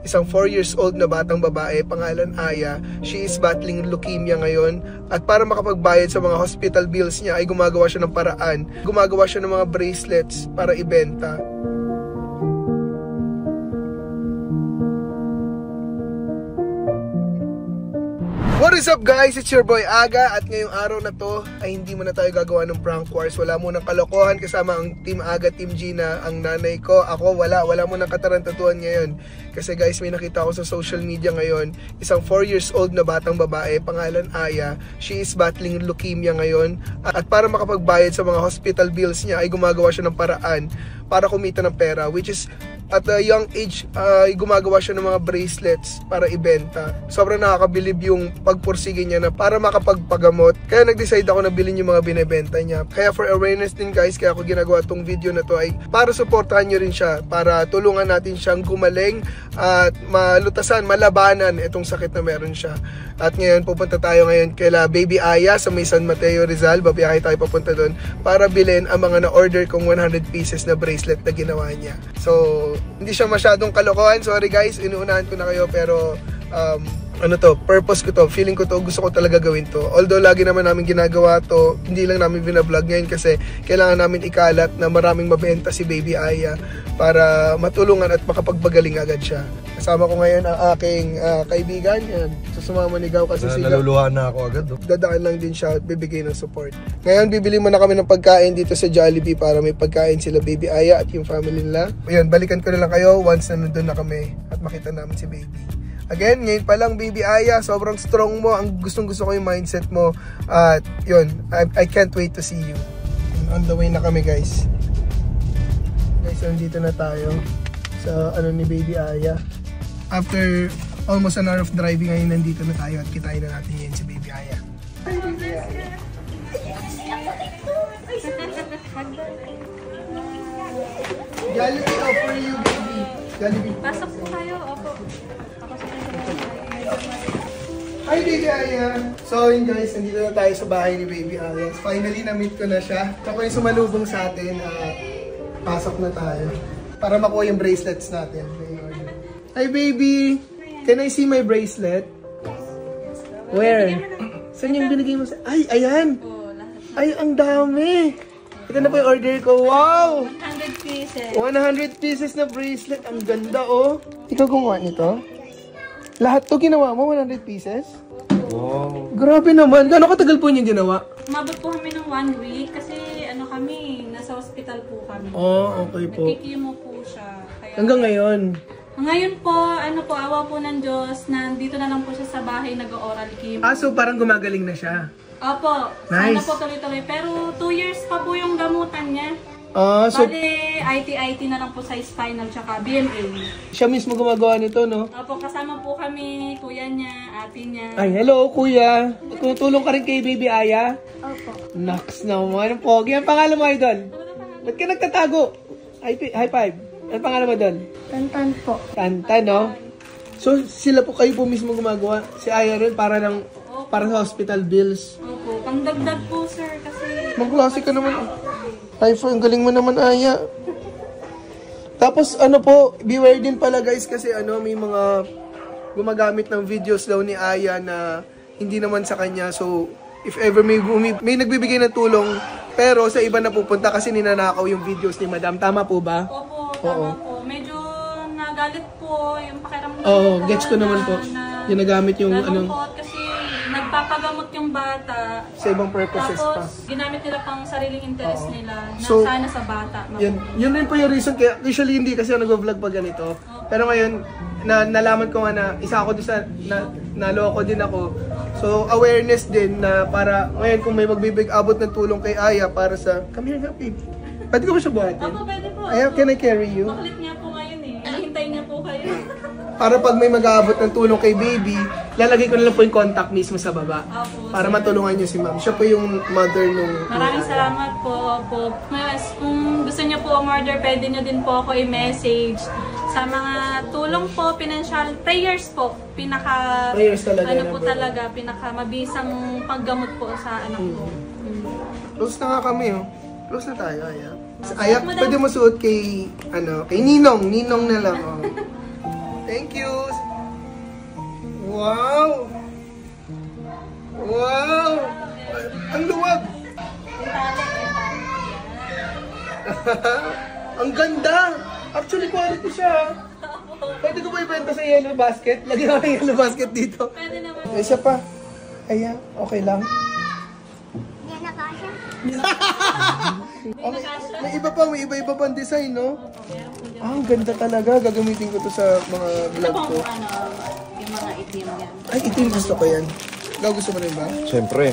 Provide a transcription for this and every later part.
isang 4 years old na batang babae, pangalan Aya. She is battling leukemia ngayon at para makapagbayad sa mga hospital bills niya ay gumagawa siya ng paraan. Gumagawa siya ng mga bracelets para ibenta. What is up guys? It's your boy Aga at ngayong araw na to ay hindi mo na tayo gagawa ng prank wars. Wala mo ng kalokohan kasama ang Team Aga, Team Gina, ang nanay ko. Ako wala mo ng katarantaduhan ngayon. Kasi guys, may nakita ako sa social media ngayon, isang 4 years old na batang babae, pangalan Aya. She is battling leukemia ngayon at para makapagbayad sa mga hospital bills niya ay gumagawa siya ng paraan para kumita ng pera, which is at a young age, gumagawa siya ng mga bracelets para ibenta. Sobrang nakakabilib yung pagpursige niya na para makapagpagamot. Kaya nag-decide ako na bilhin yung mga binebenta niya. Kaya for awareness din guys, kaya ako ginagawa tong video na to ay para supportahan nyo rin siya. Para tulungan natin siyang gumaling at malutasan, malabanan itong sakit na meron siya. At ngayon, pupunta tayo ngayon kaila Baby Aya sa may San Mateo, Rizal. Babiyahe tayo papunta doon para bilhin ang mga na-order kong 100 pieces na bracelet na ginawa niya. So, hindi siya masyadong kalokohan. Sorry guys, inuunahan ko na kayo pero ano to, purpose ko to, feeling ko to, gusto ko talaga gawin to. Although lagi naman namin ginagawa to, hindi lang namin binablog ngayon kasi kailangan namin ikalat na maraming mabenta si Baby Aya para matulungan at makapagbagaling agad siya. Kasama ko ngayon ang aking kaibigan. Yan, susumama ni Gaw kasi si Gaw. Naluluhan na ako agad. Dadaan lang din siya at bibigay ng support. Ngayon, bibili muna kami ng pagkain dito sa Jollibee para may pagkain sila Baby Aya at yung family nila. Ayun, balikan ko na lang kayo once na nandun na kami at makita namin si Baby. Again, ngayon pa lang Baby Aya, sobrang strong mo. Ang gustong-gusto ko yung mindset mo. At yun, I can't wait to see you. And on the way na kami guys. Guys, nandito na tayo sa ano ni Baby Aya. After almost an hour of driving, ngayon nandito na tayo at kitain na natin ngayon si Baby Aya. Hi Baby Aya. Jollibee for you baby. Jollibee. Pasok po kayo, opo. Hi Baby Aya! So yun guys, nandito na tayo sa bahay ni Baby Aya. Finally na-meet ko na siya. Siya po yung sumalubong sa atin. Pasok na tayo. Para makuha yung bracelets natin. Hi baby! Can I see my bracelet? Where? Saan yung binigay mo sa... Ay, ayan! Ay, ang dami! Ito na po yung order ko. Wow! 100 pieces. 100 pieces na bracelet. Ang ganda oh. Ikaw gumawa nito? Lahat to ginawa mo? 100 pieces? Wow. Grabe naman. Gano'ng katagal po niyo ginawa? Umabot po kami ng 1 week kasi ano kami, nasa hospital po kami. Oh, okay po. Nagkikimo po siya. Kaya, Hanggang ngayon? Ngayon po, ano po, awa po ng Diyos, nandito na lang po siya sa bahay, nag-oral chemo. Ah, so parang gumagaling na siya? Opo. Nice. Sana po tuloy-tuloy. Pero 2 years pa po yung gamutan niya. Ah, so Bale, IT na lang po sa spinal tsaka BMA. siya mismo gumagawa nito, no? Opo, kasama po kami, kuya niya, ate niya. Ay, hello, kuya. Tutulong ka rin kay Baby Aya? Opo. Naks naman. Ang pogi. Ang pangalan mo, idol? Ba't ka nagtatago? High five. Ang pangalan mo doon? Tantan po. Tantan, no? So, sila po kayo po mismo gumagawa. Si Aya rin para sa hospital bills. Opo, pangdagdag po sir kasi... Mag-klase ka naman. Ay, ang galing mo naman, Aya. Tapos, ano po, beware din pala guys kasi may mga gumagamit ng videos daw ni Aya na hindi naman sa kanya. So, if ever may nagbibigay ng tulong, pero sa iba na pupunta kasi ninanakaw yung videos ni Madam. Tama po ba? Opo, tama po. Medyo nagalit po yung pakiramdam Oo, gets ko naman po. Yung nagamit yung kasi nagpapagamot yung bata. sa ibang purposes pa. Tapos, ginamit nila pang sariling interest nila na So, sana sa bata. Yun rin po yung reason kaya usually hindi kasi ako nag-vlog pag ganito. Pero ngayon nalaman ko nga na isa ako doon sa naloko din ako. So awareness din na para ngayon kung may abot ng tulong kay Aya para sa come here nga babe. Pwede ko ba siya buhatin? Opo, pwede po. Aya, can I carry you? Makulit niya po ngayon eh. Hinihintay niya po kayo. Para pag may mag-aabot ng tulong kay baby, lalagay ko na lang po yung contact mismo sa baba. Opo, Para matulungan niyo si ma'am. Siya po yung mother nung... Maraming salamat po. Kung gusto niyo po umorder, pwede niyo din po ako i-message. Sa mga tulong po, financial prayers po. Prayers talaga. Pinakamabisang paggamot po sa anak ko. Close na nga kami oh. Close na tayo, Aya. Aya, pwede mo suot kay, kay Ninong. Ninong na lang oh. Thank you. Wow. Wow. Ang luwag. Ang ganda. Actually, quality siya. Pwede ko ba ibenta sa yellow basket? Lagyan ko ng yellow basket dito. Pwede naman. Isa pa. Ayan, okay lang. Yan na kasha. Okay. May iba pa, may iba-iba pang design, no? Ah, ang ganda talaga. Gagamitin ko to sa mga vlog ko. Yung mga itim yan. Ay, itim gusto ko yan. Ikaw gusto mo rin ba? Siyempre.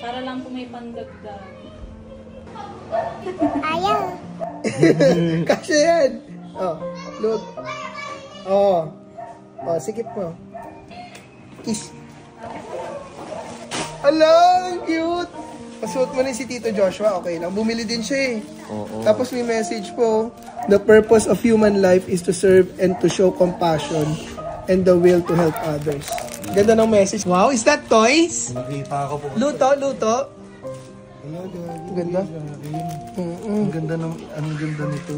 Para lang po may pandagdag. Ayaw. Kasi yan. Oh, look. Oh. Oh, sikip mo. Kiss. Hello, ang cute. Pasuot mo rin si Tito Joshua, okay lang. Bumili din siya eh. Oo. Tapos may message po. The purpose of human life is to serve and to show compassion and the will to help others. Ganda ng message. Wow, is that toys? Nakita ko po. Luto, luto. Ganda. Ang ganda ng, ang ganda nito.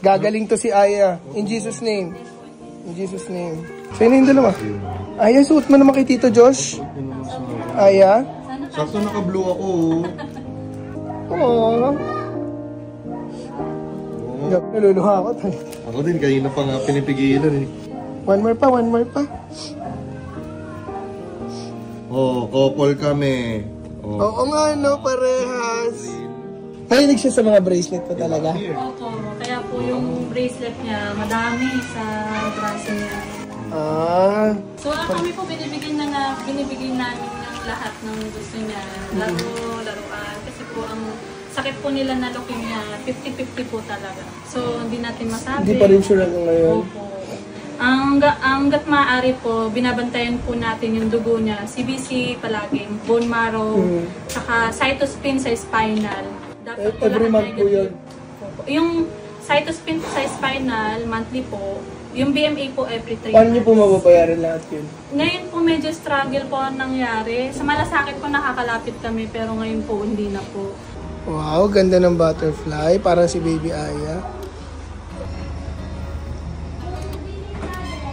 Gagaling to si Aya. In Jesus' name. In Jesus' name. Sino yung dalawa? Aya, suot mo naman kay Tito Josh. Aya. Sakto naka-blue ako. Aww. Naluluha ako. Ako din, kanina pa nga pinipigilan eh. One more pa, one more pa. Oh, couple kami. Oh. Oo nga, no, parehas. Mahilig siya sa mga bracelet pa talaga. Opo, kaya po yung bracelet niya, madami sa braso niya. Ah. So kami po binibigyan namin ng lahat ng gusto niya. Laruan. Kasi po ang sakit po nila na leukemia, 50-50 po talaga. So hindi natin masabi. Hindi pa rin sure hanggang ngayon. Opo. Hanggat maaari po, binabantayan po natin yung dugo niya. CBC palaging, bone marrow, saka cytospin sa spinal. Dapat po Every lahat month po negative. yun. Yung cytospin sa spinal, monthly po. Yung BMA po every 3 Paano niyo po mababayaran lahat yun? Ngayon po medyo struggle po ang nangyari. Sa malasakit po nakakalapit kami pero ngayon po hindi na po. Wow, ganda ng butterfly. Parang si Baby Aya.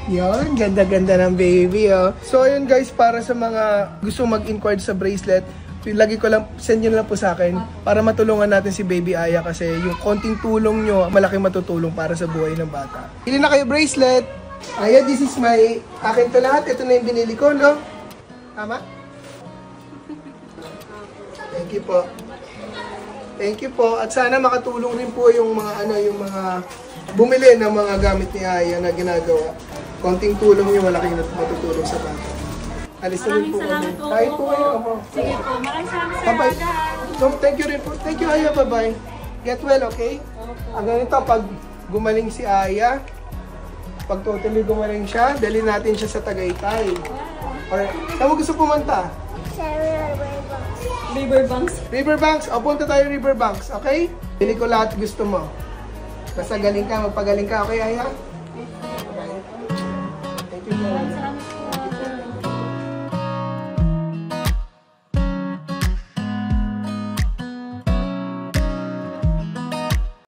Yan, ganda-ganda ng baby, oh. So, ayun guys, para sa mga gusto mag-inquire sa bracelet, lagi ko lang, send nyo na lang po sa akin para matulungan natin si Baby Aya kasi yung konting tulong nyo, malaking matutulong para sa buhay ng bata. Pili na kayo bracelet. Aya, this is my, akin to lahat. Ito na yung binili ko, no? Tama? Thank you po. Thank you po. At sana makatulong rin po yung mga, yung mga bumili ng mga gamit ni Aya na ginagawa. Konting tulong nyo, malaking matutulong sa bata. Alis na rin Maraming po salamat kami. po. Kahit po kayo. Sige po, maraming salamat Sir Bye-bye. Aga. So, thank you rin po. Thank you, Aya. Bye-bye. Get well, okay? Ang ganito, pag gumaling si Aya, pag totally gumaling siya, dalhin natin siya sa Tagaytay. Or, saan mo gusto pumunta? Riverbanks. Riverbanks. O, punta tayo Riverbanks, okay? Pili ko lahat gusto mo. Basta galing ka, magpagaling ka, okay, Aya?